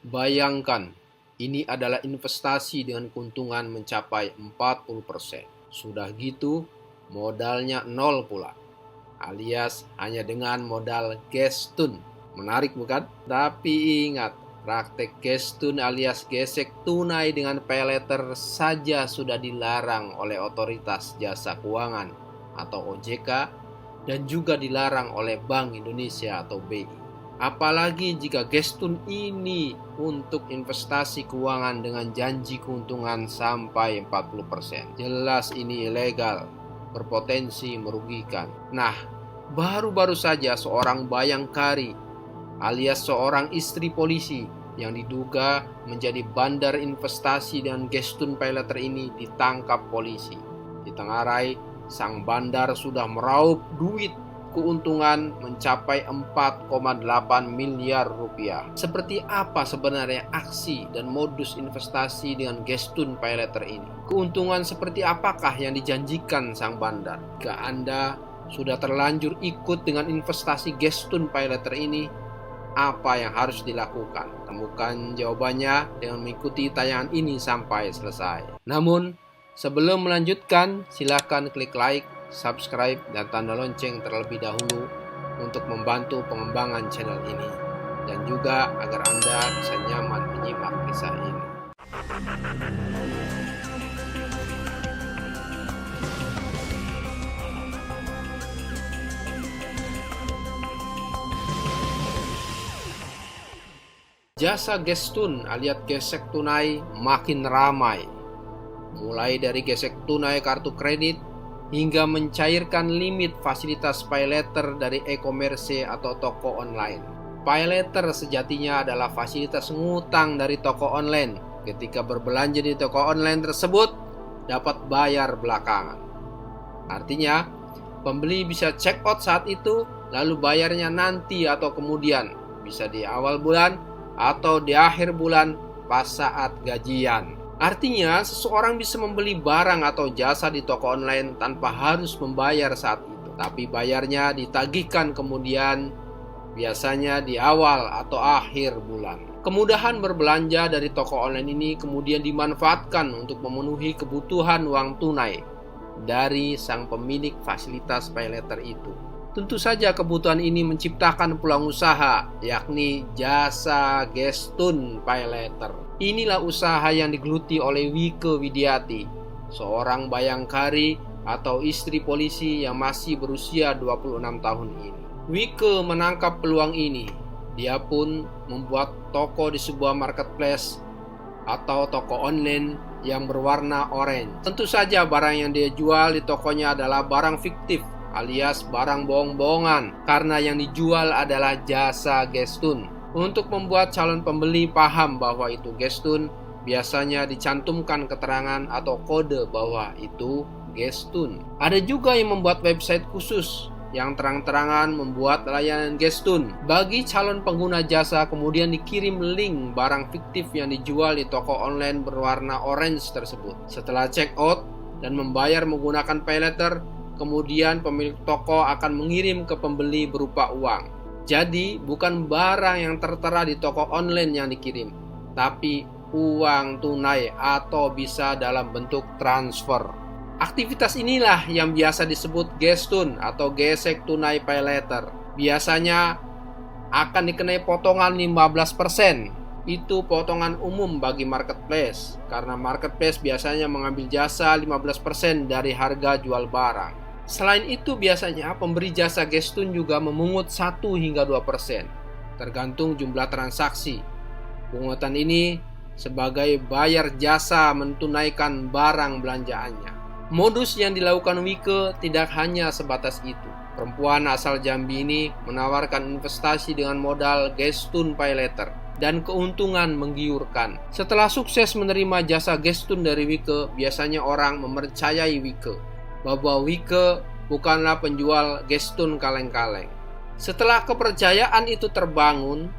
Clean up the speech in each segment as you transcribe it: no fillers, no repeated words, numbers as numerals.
Bayangkan, ini adalah investasi dengan keuntungan mencapai 40%. Sudah gitu, modalnya nol pula, alias hanya dengan modal gestun. Menarik bukan? Tapi ingat, praktek gestun alias gesek tunai dengan paylater saja sudah dilarang oleh Otoritas Jasa Keuangan atau OJK dan juga dilarang oleh Bank Indonesia atau BI. Apalagi jika gestun ini untuk investasi keuangan dengan janji keuntungan sampai 40%. Jelas ini ilegal, berpotensi merugikan. Nah, baru-baru saja seorang bayangkari alias seorang istri polisi yang diduga menjadi bandar investasi dengan gestun paylater ini ditangkap polisi. Ditengarai, sang bandar sudah meraup duit keuntungan mencapai 4,8 miliar rupiah. Seperti apa sebenarnya aksi dan modus investasi dengan gestun paylater ini? Keuntungan seperti apakah yang dijanjikan sang bandar? Jika Anda sudah terlanjur ikut dengan investasi gestun paylater ini, apa yang harus dilakukan? Temukan jawabannya dengan mengikuti tayangan ini sampai selesai. Namun, sebelum melanjutkan, silakan klik like, subscribe, dan tanda lonceng terlebih dahulu untuk membantu pengembangan channel ini dan juga agar Anda bisa nyaman menyimak kisah ini. Jasa gestun alias gesek tunai makin ramai, mulai dari gesek tunai kartu kredit hingga mencairkan limit fasilitas paylater dari e-commerce atau toko online. Paylater sejatinya adalah fasilitas ngutang dari toko online. Ketika berbelanja di toko online tersebut, dapat bayar belakangan. Artinya, pembeli bisa check out saat itu, lalu bayarnya nanti atau kemudian, bisa di awal bulan atau di akhir bulan pas saat gajian. Artinya, seseorang bisa membeli barang atau jasa di toko online tanpa harus membayar saat itu. Tapi bayarnya ditagihkan kemudian, biasanya di awal atau akhir bulan. Kemudahan berbelanja dari toko online ini kemudian dimanfaatkan untuk memenuhi kebutuhan uang tunai dari sang pemilik fasilitas paylater itu. Tentu saja kebutuhan ini menciptakan peluang usaha, yakni jasa gestun paylater. Inilah usaha yang digeluti oleh Wike Widiati, seorang bayangkari atau istri polisi yang masih berusia 26 tahun ini. Wike menangkap peluang ini. Dia pun membuat toko di sebuah marketplace atau toko online yang berwarna oranye. Tentu saja barang yang dia jual di tokonya adalah barang fiktif alias barang bohong-bohongan karena yang dijual adalah jasa gestun. Untuk membuat calon pembeli paham bahwa itu gestun, biasanya dicantumkan keterangan atau kode bahwa itu gestun. Ada juga yang membuat website khusus yang terang-terangan membuat layanan gestun. Bagi calon pengguna jasa kemudian dikirim link barang fiktif yang dijual di toko online berwarna orange tersebut. Setelah check out dan membayar menggunakan paylater, kemudian pemilik toko akan mengirim ke pembeli berupa uang. Jadi bukan barang yang tertera di toko online yang dikirim, tapi uang tunai atau bisa dalam bentuk transfer. Aktivitas inilah yang biasa disebut gestun atau gesek tunai paylater. Biasanya akan dikenai potongan 15%. Itu potongan umum bagi marketplace, karena marketplace biasanya mengambil jasa 15% dari harga jual barang. Selain itu biasanya pemberi jasa gestun juga memungut 1 hingga 2%, tergantung jumlah transaksi. Pungutan ini sebagai bayar jasa mentunaikan barang belanjaannya. Modus yang dilakukan Wike tidak hanya sebatas itu. Perempuan asal Jambi ini menawarkan investasi dengan modal gestun paylater dan keuntungan menggiurkan. Setelah sukses menerima jasa gestun dari Wike, biasanya orang mempercayai Wike bahwa Wike bukanlah penjual gestun kaleng-kaleng. Setelah kepercayaan itu terbangun,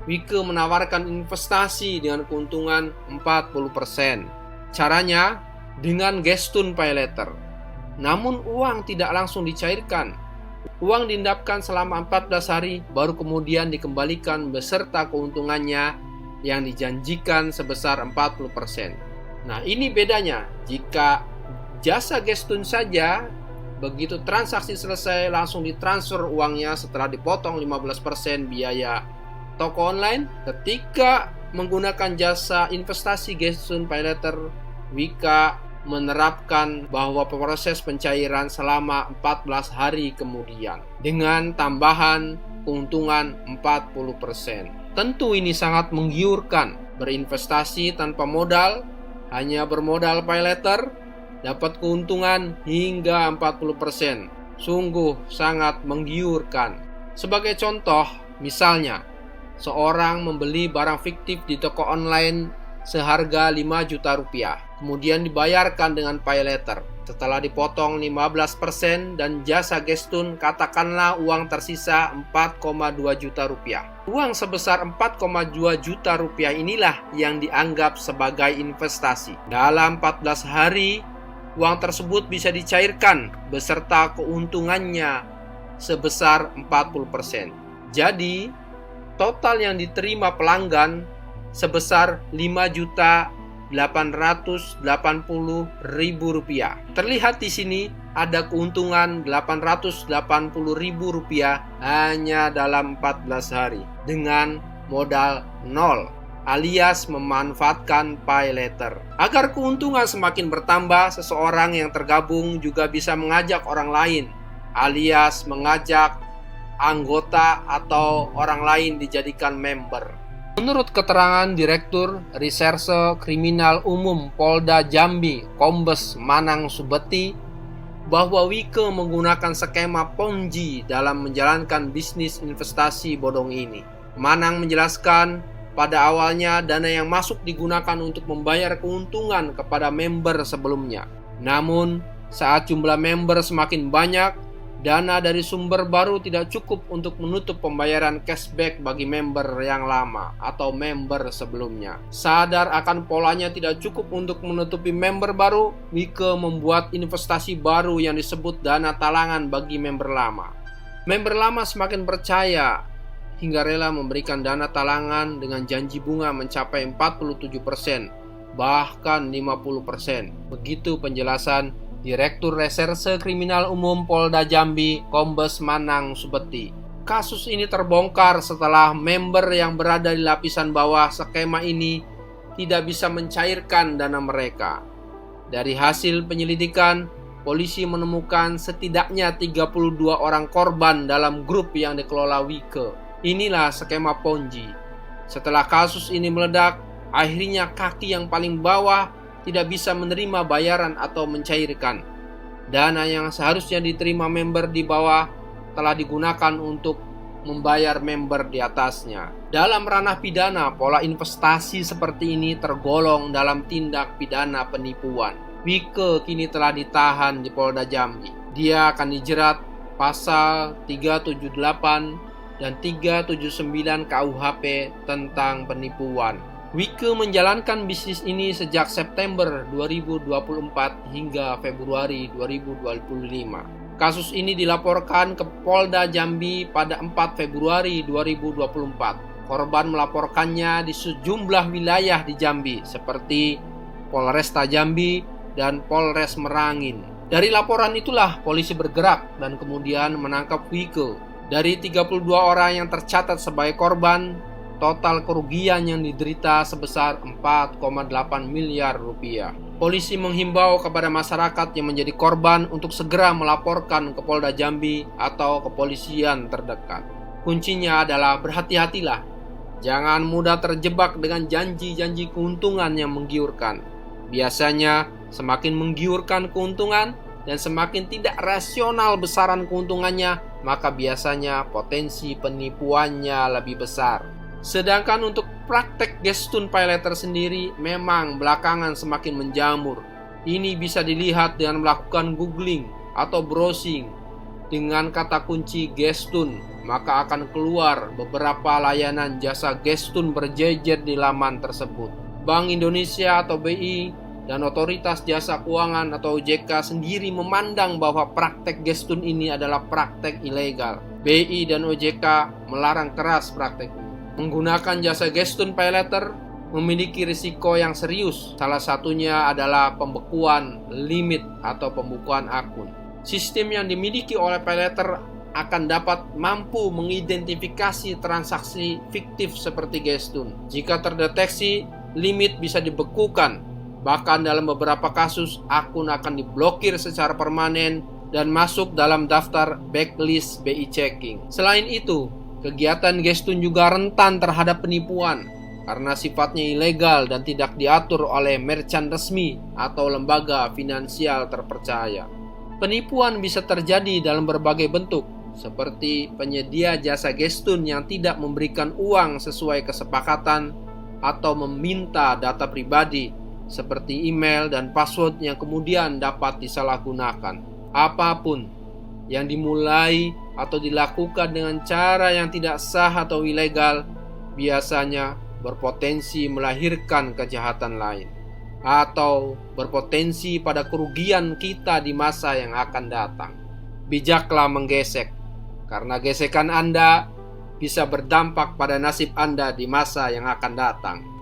Wike menawarkan investasi dengan keuntungan 40%. Caranya dengan gestun paylater. Namun uang tidak langsung dicairkan. Uang diendapkan selama 14 hari baru kemudian dikembalikan beserta keuntungannya yang dijanjikan sebesar 40%. Nah, ini bedanya. Jika jasa Gestun saja, begitu transaksi selesai langsung ditransfer uangnya setelah dipotong 15% biaya toko online. Ketika menggunakan jasa investasi Gestun PayLater, Wika menerapkan bahwa proses pencairan selama 14 hari kemudian dengan tambahan keuntungan 40%. Tentu ini sangat menggiurkan. Berinvestasi tanpa modal, hanya bermodal PayLater, dapat keuntungan hingga 40%. Sungguh sangat menggiurkan. Sebagai contoh, misalnya, seorang membeli barang fiktif di toko online seharga 5 juta rupiah. Kemudian dibayarkan dengan PayLater. Setelah dipotong 15% dan jasa Gestun, katakanlah uang tersisa 4,2 juta rupiah. Uang sebesar 4,2 juta rupiah inilah yang dianggap sebagai investasi. Dalam 14 hari, uang tersebut bisa dicairkan beserta keuntungannya sebesar 40%. Jadi, total yang diterima pelanggan sebesar 5.880.000 rupiah. Terlihat di sini ada keuntungan 880.000 rupiah hanya dalam 14 hari dengan modal nol, alias memanfaatkan PayLater. Agar keuntungan semakin bertambah, seseorang yang tergabung juga bisa mengajak orang lain, alias mengajak anggota atau orang lain dijadikan member. Menurut keterangan Direktur Reserse Kriminal Umum Polda Jambi, Kombes Manang Subeti, bahwa Wika menggunakan skema Ponzi dalam menjalankan bisnis investasi bodong ini. Manang menjelaskan, pada awalnya dana yang masuk digunakan untuk membayar keuntungan kepada member sebelumnya. Namun, saat jumlah member semakin banyak, dana dari sumber baru tidak cukup untuk menutup pembayaran cashback bagi member yang lama atau member sebelumnya. Sadar akan polanya tidak cukup untuk menutupi member baru, Wika membuat investasi baru yang disebut dana talangan bagi member lama. Member lama semakin percaya hingga rela memberikan dana talangan dengan janji bunga mencapai 47%, bahkan 50%. Begitu penjelasan Direktur Reserse Kriminal Umum Polda Jambi, Kombes Manang Subeti. Kasus ini terbongkar setelah member yang berada di lapisan bawah skema ini tidak bisa mencairkan dana mereka. Dari hasil penyelidikan, polisi menemukan setidaknya 32 orang korban dalam grup yang dikelola Wika. Inilah skema Ponzi. Setelah kasus ini meledak, akhirnya kaki yang paling bawah tidak bisa menerima bayaran atau mencairkan. Dana yang seharusnya diterima member di bawah telah digunakan untuk membayar member di atasnya. Dalam ranah pidana, pola investasi seperti ini tergolong dalam tindak pidana penipuan. Wika kini telah ditahan di Polda Jambi. Dia akan dijerat pasal 378 dan 379 KUHP tentang penipuan. Wika menjalankan bisnis ini sejak September 2024 hingga Februari 2025. Kasus ini dilaporkan ke Polda Jambi pada 4 Februari 2024. Korban melaporkannya di sejumlah wilayah di Jambi seperti Polresta Jambi dan Polres Merangin. Dari laporan itulah polisi bergerak dan kemudian menangkap Wika. Dari 32 orang yang tercatat sebagai korban, total kerugian yang diderita sebesar 4,8 miliar rupiah. Polisi menghimbau kepada masyarakat yang menjadi korban untuk segera melaporkan ke Polda Jambi atau kepolisian terdekat. Kuncinya adalah berhati-hatilah. Jangan mudah terjebak dengan janji-janji keuntungan yang menggiurkan. Biasanya semakin menggiurkan keuntungan dan semakin tidak rasional besaran keuntungannya, maka biasanya potensi penipuannya lebih besar. Sedangkan untuk praktek Gestun PayLater sendiri memang belakangan semakin menjamur. Ini bisa dilihat dengan melakukan googling atau browsing dengan kata kunci Gestun, maka akan keluar beberapa layanan jasa Gestun berjejer di laman tersebut. Bank Indonesia atau BI dan Otoritas Jasa Keuangan atau OJK sendiri memandang bahwa praktek Gestun ini adalah praktek ilegal. BI dan OJK melarang keras praktek ini. Menggunakan jasa Gestun PayLater memiliki risiko yang serius. Salah satunya adalah pembekuan limit atau pembukuan akun. Sistem yang dimiliki oleh PayLater akan dapat mampu mengidentifikasi transaksi fiktif seperti Gestun. Jika terdeteksi, limit bisa dibekukan. Bahkan dalam beberapa kasus, akun akan diblokir secara permanen dan masuk dalam daftar backlist BI checking. Selain itu, kegiatan Gestun juga rentan terhadap penipuan karena sifatnya ilegal dan tidak diatur oleh merchant resmi atau lembaga finansial terpercaya. Penipuan bisa terjadi dalam berbagai bentuk, seperti penyedia jasa Gestun yang tidak memberikan uang sesuai kesepakatan atau meminta data pribadi seperti email dan password yang kemudian dapat disalahgunakan. Apapun yang dimulai atau dilakukan dengan cara yang tidak sah atau ilegal biasanya berpotensi melahirkan kejahatan lain atau berpotensi pada kerugian kita di masa yang akan datang. Bijaklah menggesek, karena gesekan Anda bisa berdampak pada nasib Anda di masa yang akan datang.